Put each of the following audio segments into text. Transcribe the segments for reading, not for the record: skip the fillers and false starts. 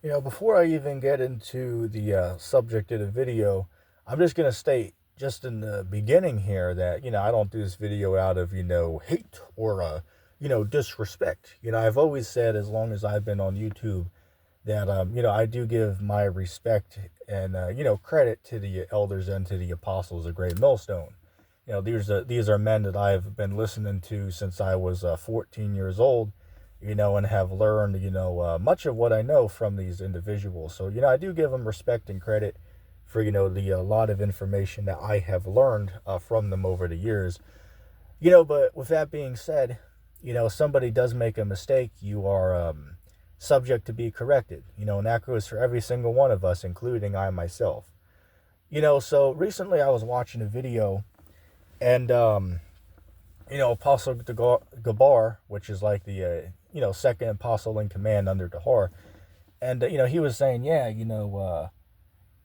Before I even get into the subject of the video, I'm just going to state just in the beginning here that, I don't do this video out of, hate or, disrespect. I've always said as long as I've been on YouTube that, I do give my respect and, credit to the elders and to the apostles of Great Millstone. These are men that I've been listening to since I was 14 years old, and have learned, much of what I know from these individuals. So, I do give them respect and credit for, the a lot of information that I have learned from them over the years. But with that being said, somebody does make a mistake, you are subject to be corrected, and that goes for every single one of us, including I myself. So recently I was watching a video and, Apostle Gabar, which is like the, second apostle in command under Tahar. And, he was saying, yeah,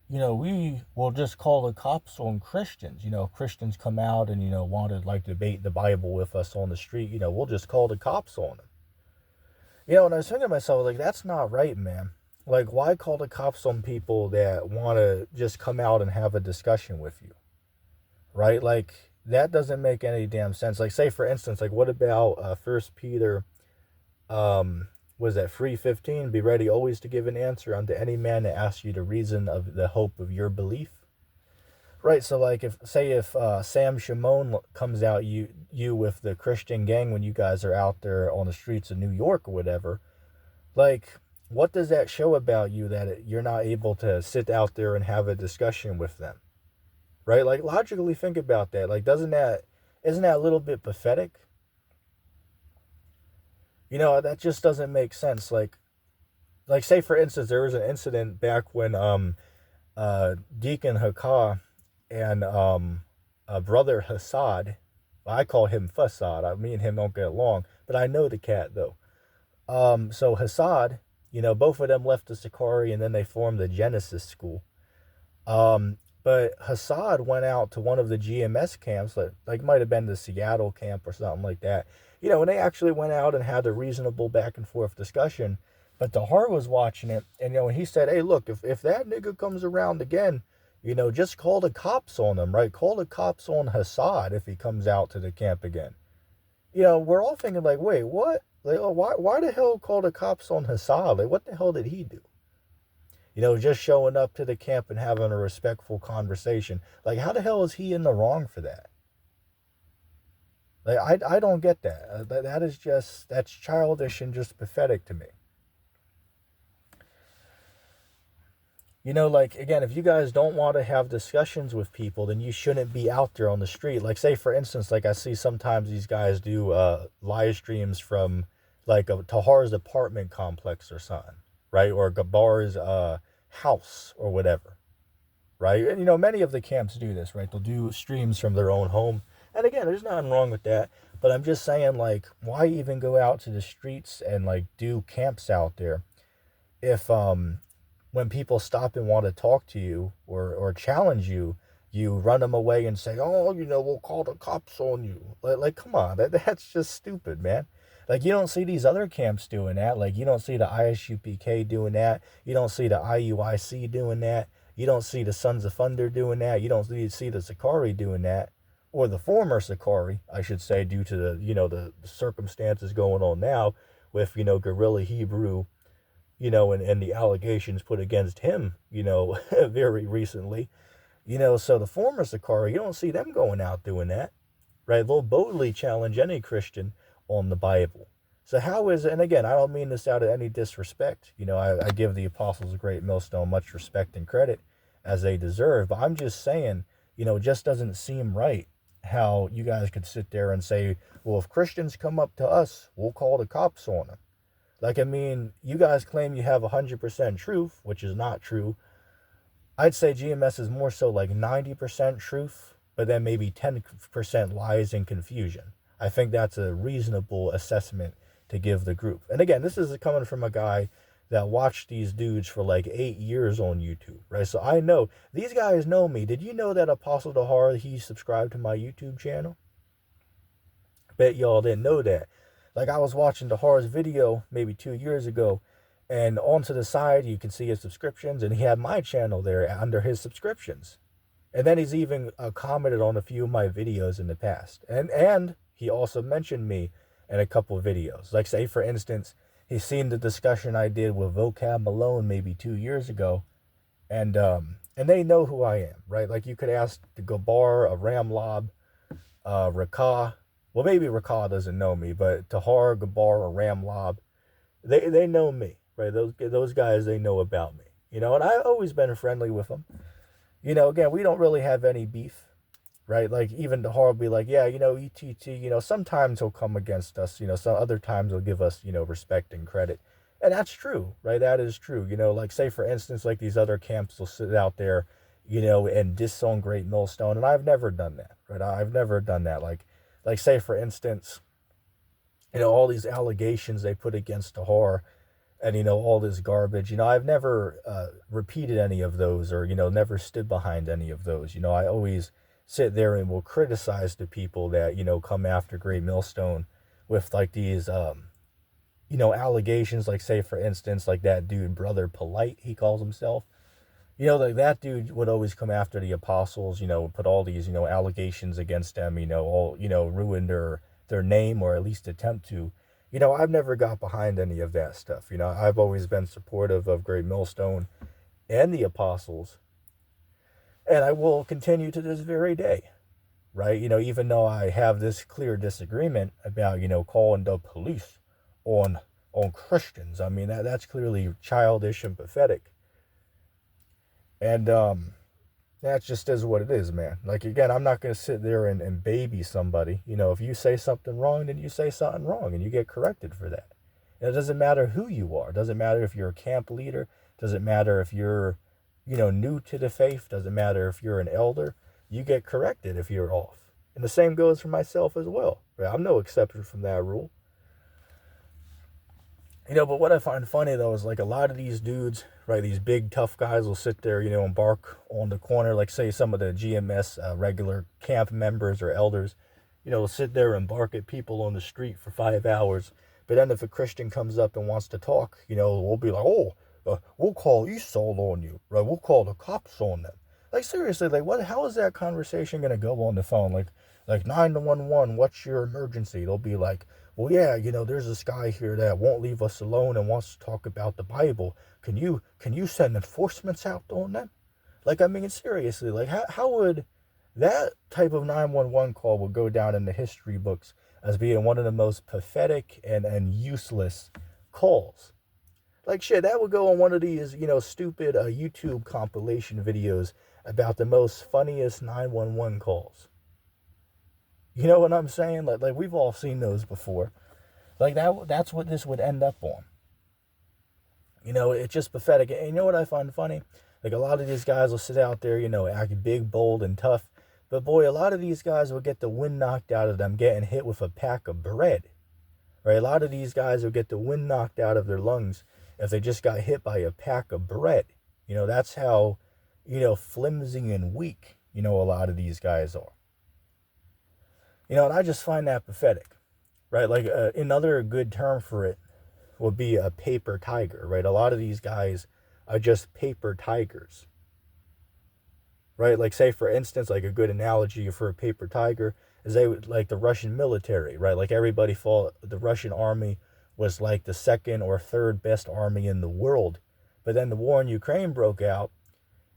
we will just call the cops on Christians. If Christians come out and, want to like debate the Bible with us on the street, we'll just call the cops on them. And I was thinking to myself, like, that's not right, man. Like, why call the cops on people that want to just come out and have a discussion with you? Right? Like, that doesn't make any damn sense. Like, say, for instance, like, what about 1 Peter, was that 3:15? Be ready always to give an answer unto any man that asks you the reason of the hope of your belief. Right, so like if Sam Shimon comes out you with the Christian gang when you guys are out there on the streets of New York or whatever, like what does that show about you that you're not able to sit out there and have a discussion with them? Right? Like logically think about that. Like isn't that a little bit pathetic? That just doesn't make sense. Like say for instance there was an incident back when Deacon Hakah and brother Hassad, I call him Fassad. Me and him don't get along, but I know the cat though. So Hassad, both of them left the Sakari and then they formed the Genesis School. But Hassad went out to one of the GMS camps, like might have been the Seattle camp or something like that. And they actually went out and had a reasonable back and forth discussion. But the Hart was watching it, and he said, "Hey, look, if that nigga comes around again, just call the cops on him, right? Call the cops on Hassad if he comes out to the camp again." We're all thinking like, wait, what? Like, why the hell call the cops on Hassad? Like, what the hell did he do? Just showing up to the camp and having a respectful conversation. Like, how the hell is he in the wrong for that? Like, I don't get that. That's childish and just pathetic to me. Like, again, if you guys don't want to have discussions with people, then you shouldn't be out there on the street. Like, say, for instance, like I see sometimes these guys do live streams from, like, Tahar's apartment complex or something, right? Or Gabar's house or whatever, right? And, many of the camps do this, right? They'll do streams from their own home. And, again, there's nothing wrong with that. But I'm just saying, like, why even go out to the streets and, like, do camps out there if, when people stop and want to talk to you or challenge you, you run them away and say, "Oh, we'll call the cops on you." Like come on, that's just stupid, man. Like, you don't see these other camps doing that. Like, you don't see the ISUPK doing that. You don't see the IUIC doing that. You don't see the Sons of Thunder doing that. You don't see the Sakari doing that. Or the former Sakari, I should say, due to the, the circumstances going on now with, Guerrilla Hebrew, and the allegations put against him, very recently, so the former Sakari, you don't see them going out doing that, right? They'll boldly challenge any Christian on the Bible. So how is it, and again, I don't mean this out of any disrespect, I give the apostles of Great Millstone much respect and credit as they deserve, but I'm just saying, it just doesn't seem right how you guys could sit there and say, well, if Christians come up to us, we'll call the cops on them. Like, I mean, you guys claim you have 100% truth, which is not true. I'd say GMS is more so like 90% truth, but then maybe 10% lies and confusion. I think that's a reasonable assessment to give the group. And again, this is coming from a guy that watched these dudes for like 8 years on YouTube, right? So I know, these guys know me. Did you know that Apostle Dahar, he subscribed to my YouTube channel? Bet y'all didn't know that. Like, I was watching Dahar's video maybe 2 years ago, And onto the side, you can see his subscriptions, and he had my channel there under his subscriptions. And then he's even commented on a few of my videos in the past. And he also mentioned me in a couple of videos. Like, say, for instance, he's seen the discussion I did with Vocab Malone maybe 2 years ago. And they know who I am, right? Like, you could ask the Gabar, a Ramlob, Rakah. Well, maybe Rakah doesn't know me, but Tahar, Gabar, or Ramlob, they know me, right? Those guys, they know about me, and I've always been friendly with them. Again, we don't really have any beef, right? Like, even Tahar will be like, yeah, ETT, sometimes he'll come against us, some other times he'll give us, respect and credit. And that's true, right? That is true. Like, say, for instance, like these other camps will sit out there, and disown Greatmillstone. And I've never done that, right? I've never done that. Like say, for instance, all these allegations they put against Tahar and, all this garbage, I've never repeated any of those or, never stood behind any of those. I always sit there and will criticize the people that, come after Greatmillstone with like these, allegations, like, say, for instance, like that dude, Brother Polite, he calls himself. Like that dude would always come after the apostles, put all these, allegations against them, all, ruin their name or at least attempt to. I've never got behind any of that stuff. I've always been supportive of Greatmillstone and the apostles. And I will continue to this very day, right? Even though I have this clear disagreement about, calling the police on Christians. I mean, that's clearly childish and pathetic. And that just is what it is, man. Like, again, I'm not going to sit there and baby somebody. If you say something wrong, then you say something wrong and you get corrected for that. And it doesn't matter who you are. It doesn't matter if you're a camp leader. It doesn't matter if you're, new to the faith. It doesn't matter if you're an elder. You get corrected if you're off. And the same goes for myself as well. Right? I'm no exception from that rule. But what I find funny, though, is like a lot of these dudes, right, these big tough guys will sit there, and bark on the corner, like, say, some of the GMS regular camp members or elders, will sit there and bark at people on the street for 5 hours. But then if a Christian comes up and wants to talk, we'll be like, we'll call Esau on you, right? We'll call the cops on them. Like, seriously, like, how is that conversation going to go on the phone? Like 911, what's your emergency? They'll be like, well, yeah, there's this guy here that won't leave us alone and wants to talk about the Bible. Can you send enforcements out on them? Like, I mean, seriously, like, how would that type of 911 call would go down in the history books as being one of the most pathetic and useless calls? Like, shit, that would go on one of these, stupid YouTube compilation videos about the most funniest 911 calls. You know what I'm saying? Like we've all seen those before. Like, that's what this would end up on. It's just pathetic. And you know what I find funny? Like, a lot of these guys will sit out there, act big, bold, and tough. But boy, a lot of these guys will get the wind knocked out of them getting hit with a pack of bread. Right? A lot of these guys will get the wind knocked out of their lungs if they just got hit by a pack of bread. That's how, flimsy and weak, a lot of these guys are. And I just find that pathetic, right? Like, another good term for it would be a paper tiger, right? A lot of these guys are just paper tigers, right? Like, say, for instance, like a good analogy for a paper tiger is like the Russian military, right? Like, everybody thought the Russian army was like the second or third best army in the world. But then the war in Ukraine broke out,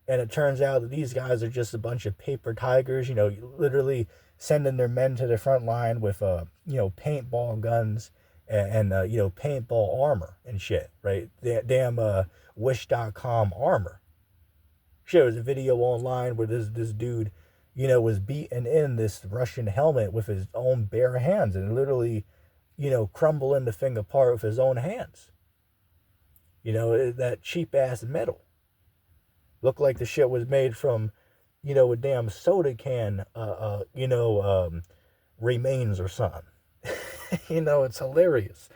and it turns out that these guys are just a bunch of paper tigers, literally sending their men to the front line with, paintball guns and paintball armor and shit, right? Damn Wish.com armor. Shit, there was a video online where this dude, was beating in this Russian helmet with his own bare hands and literally, crumbling the thing apart with his own hands. That cheap-ass metal. Looked like the shit was made from, a damn soda can, remains or something. It's hilarious.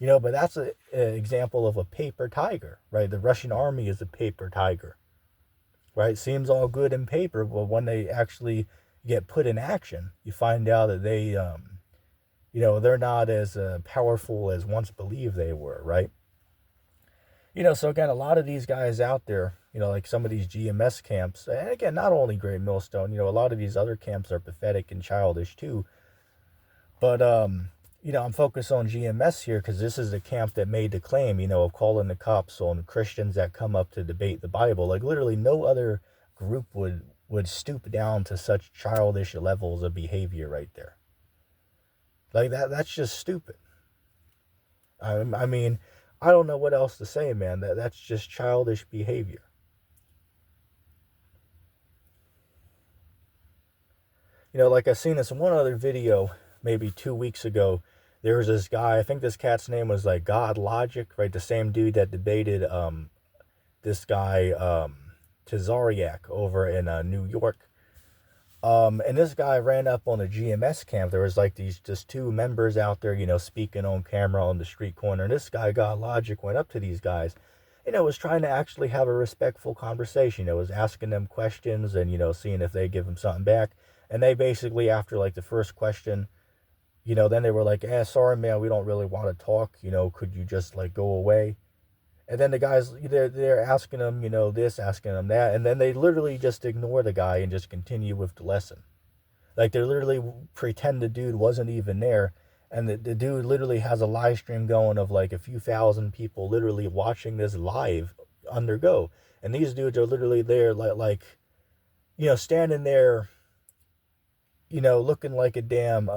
But that's an example of a paper tiger, right? The Russian army is a paper tiger, right? Seems all good in paper, but when they actually get put in action, you find out that they, they're not as powerful as once believed they were, right? So again, a lot of these guys out there, like some of these GMS camps, and again, not only Great Millstone, a lot of these other camps are pathetic and childish too. But I'm focused on GMS here because this is the camp that made the claim, of calling the cops on Christians that come up to debate the Bible. Like literally, no other group would stoop down to such childish levels of behavior right there. Like that's just stupid. I mean, I don't know what else to say, man. That's just childish behavior. Like I seen this one other video maybe 2 weeks ago. There was this guy. I think this cat's name was like God Logic, right? The same dude that debated this guy Tazariak over in New York. And this guy ran up on the GMS camp. There was like these just two members out there, speaking on camera on the street corner. And this guy, God Logic, went up to these guys, was trying to actually have a respectful conversation. Was asking them questions and, seeing if they give him something back. And they basically, after like the first question, then they were like, sorry, man, we don't really want to talk. Could you just like go away? And then the guys, they're asking them, this, asking them that. And then they literally just ignore the guy and just continue with the lesson. Like they literally pretend the dude wasn't even there. And the dude literally has a live stream going of like a few thousand people literally watching this live undergo. And these dudes are literally there like standing there, looking like a damn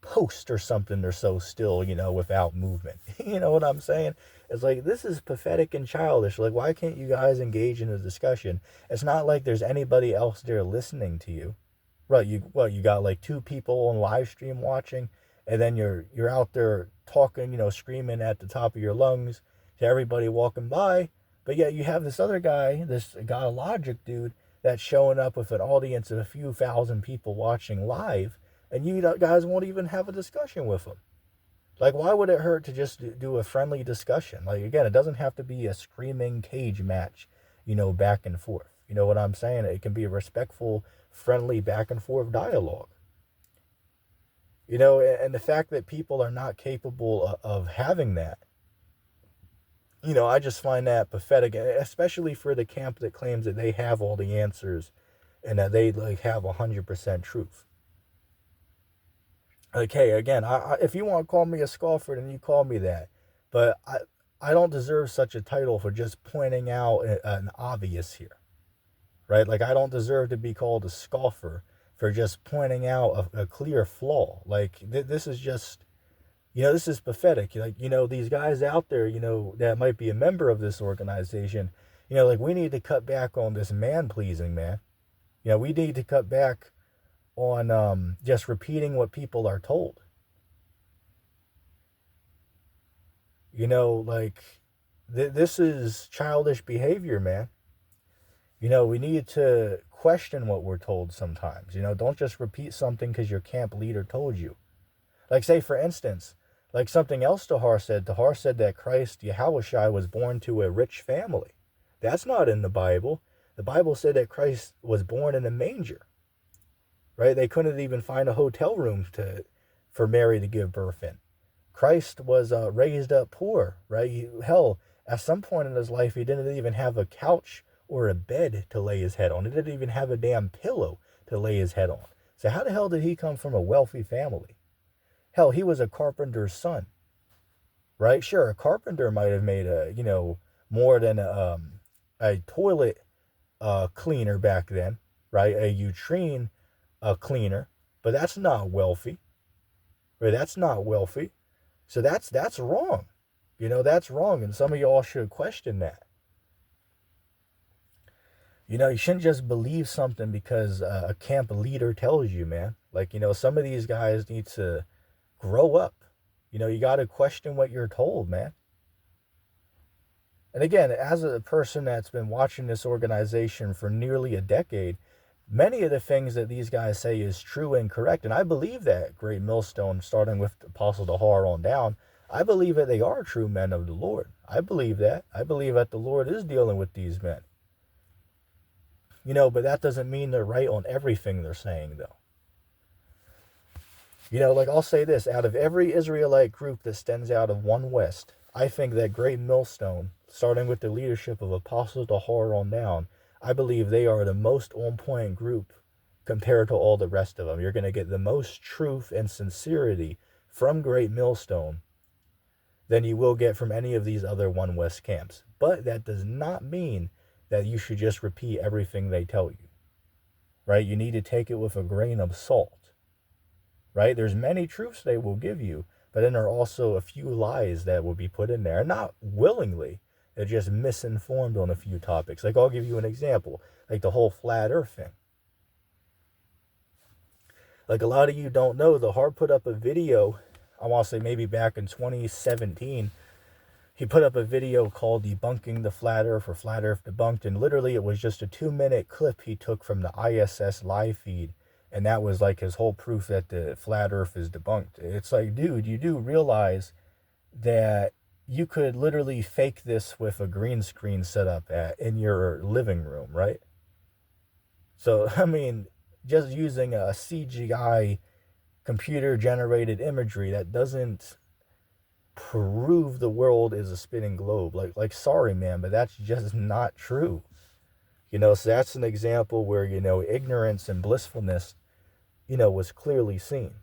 post or something or so still, without movement. You know what I'm saying? It's like, this is pathetic and childish. Like, why can't you guys engage in a discussion? It's not like there's anybody else there listening to you. Right, you got like two people on live stream watching, and then you're out there talking, screaming at the top of your lungs to everybody walking by. But yet you have this other guy, this God Logic dude, that's showing up with an audience of a few thousand people watching live, and you guys won't even have a discussion with him. Like, why would it hurt to just do a friendly discussion? Like, again, it doesn't have to be a screaming cage match, back and forth. You know what I'm saying? It can be a respectful, friendly back and forth dialogue. And the fact that people are not capable of having that, I just find that pathetic, especially for the camp that claims that they have all the answers and that they like have 100% truth. Like, hey, again, if you want to call me a scoffer, then you call me that. But I don't deserve such a title for just pointing out an obvious here, right? Like, I don't deserve to be called a scoffer for just pointing out a clear flaw. Like, this is just, this is pathetic. Like, these guys out there, that might be a member of this organization, like, we need to cut back on this man-pleasing, man. We need to cut back on just repeating what people are told. Like, this is childish behavior, man. We need to question what we're told sometimes. Don't just repeat something because your camp leader told you. Like, say, for instance, like something else Tahar said. Tahar said that Christ, Yahushua, was born to a rich family. That's not in the Bible. The Bible said that Christ was born in a manger. Right? They couldn't even find a hotel room for Mary to give birth in. Christ was raised up poor, right? Hell, at some point in his life, he didn't even have a couch or a bed to lay his head on. He didn't even have a damn pillow to lay his head on. So how the hell did he come from a wealthy family? Hell, he was a carpenter's son, right? Sure, a carpenter might have made more than a toilet cleaner back then, right? A utrine cleaner, but that's not wealthy. Right? That's not wealthy. So that's wrong. That's wrong, and some of y'all should question that. You shouldn't just believe something because a camp leader tells you, man. Like, some of these guys need to grow up. You got to question what you're told, man. And again, as a person that's been watching this organization for nearly a decade, many of the things that these guys say is true and correct. And I believe that Great Millstone, starting with Apostle Tahar on down, I believe that they are true men of the Lord. I believe that. I believe that the Lord is dealing with these men. But that doesn't mean they're right on everything they're saying, though. Like, I'll say this. Out of every Israelite group that stems out of One West, I think that Great Millstone, starting with the leadership of Apostle Tahar on down, I believe they are the most on point group compared to all the rest of them. You're going to get the most truth and sincerity from Great Millstone than you will get from any of these other One West camps. But that does not mean that you should just repeat everything they tell you, right? You need to take it with a grain of salt, right? There's many truths they will give you, but then there are also a few lies that will be put in there, not willingly. They're just misinformed on a few topics. Like, I'll give you an example, like the whole flat earth thing. Like, a lot of you don't know, the Hart put up a video, I want to say maybe back in 2017. He put up a video called Debunking the Flat Earth, or Flat Earth Debunked, and literally it was just a 2-minute clip he took from the ISS live feed, and that was like his whole proof that the flat earth is debunked. It's like, dude, you do realize that you could literally fake this with a green screen set up in your living room, right? So, I mean, just using a CGI computer generated imagery that doesn't prove the world is a spinning globe. Like sorry, man, but that's just not true. So that's an example where, ignorance and blissfulness, was clearly seen.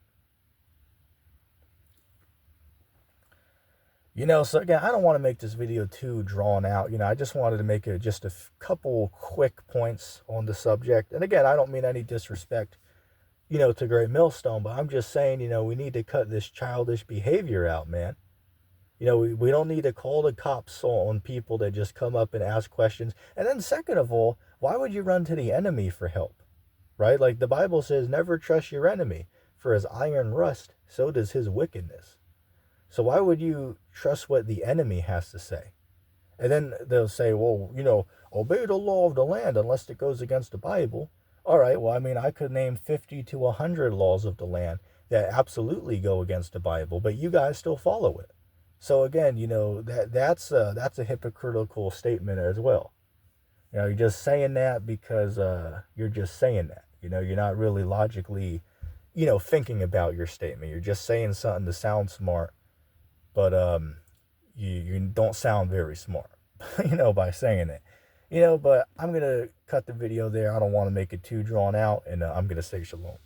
So again, I don't want to make this video too drawn out. I just wanted to make just a couple quick points on the subject. And again, I don't mean any disrespect, to Great Millstone, but I'm just saying, we need to cut this childish behavior out, man. We don't need to call the cops on people that just come up and ask questions. And then second of all, why would you run to the enemy for help, right? Like the Bible says, never trust your enemy, for as iron rust, so does his wickedness. So why would you trust what the enemy has to say? And then they'll say, well, obey the law of the land unless it goes against the Bible. All right, well, I mean, I could name 50 to 100 laws of the land that absolutely go against the Bible, but you guys still follow it. So again, that's a hypocritical statement as well. You're just saying that because you're just saying that. You're not really logically, thinking about your statement. You're just saying something to sound smart, but you don't sound very smart, by saying it. But I'm gonna cut the video there. I don't want to make it too drawn out, and I'm gonna say shalom.